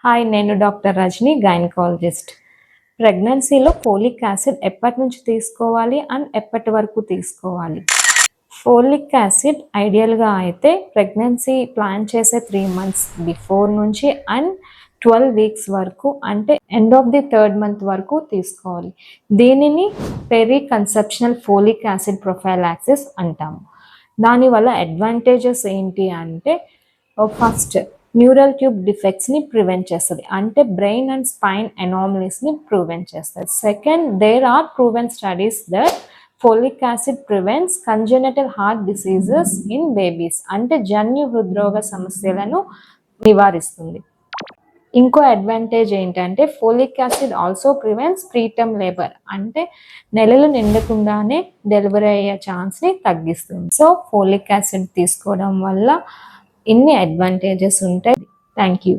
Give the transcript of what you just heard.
Hi, నేను doctor Rajani, gynaecologist. ప్రెగ్నెన్సీలో folic acid ఎప్పటి నుంచి తీసుకోవాలి అండ్ ఎప్పటి వరకు తీసుకోవాలి? ఫోలిక్ యాసిడ్ ఐడియల్గా అయితే ప్రెగ్నెన్సీ ప్లాన్ చేసే 3 months బిఫోర్ నుంచి అండ్ 12 weeks వరకు, అంటే end of the 3rd month వరకు తీసుకోవాలి. దీనిని peri conceptional folic acid prophylaxis అంటాము. దానివల్ల అడ్వాంటేజెస్ ఏంటి అంటే, ఫస్ట్ న్యూరల్ ట్యూబ్ డిఫెక్ట్స్ని ప్రివెంట్ చేస్తుంది, అంటే బ్రెయిన్ అండ్ స్పైన్ అనామలీస్ని ప్రివెంట్ చేస్తుంది. Second, there are proven studies that folic acid prevents congenital heart diseases in babies, అంటే జన్యు హృద్రోగ సమస్యలను నివారిస్తుంది. ఇంకో అడ్వాంటేజ్ ఏంటంటే folic acid also prevents preterm labour, అంటే నెలలు నిండకుండానే డెలివరీ అయ్యే ఛాన్స్ని తగ్గిస్తుంది. సో ఫోలిక్ యాసిడ్ తీసుకోవడం వల్ల ఇన్ని అడ్వాంటేజెస్ ఉంటాయి. Thank you.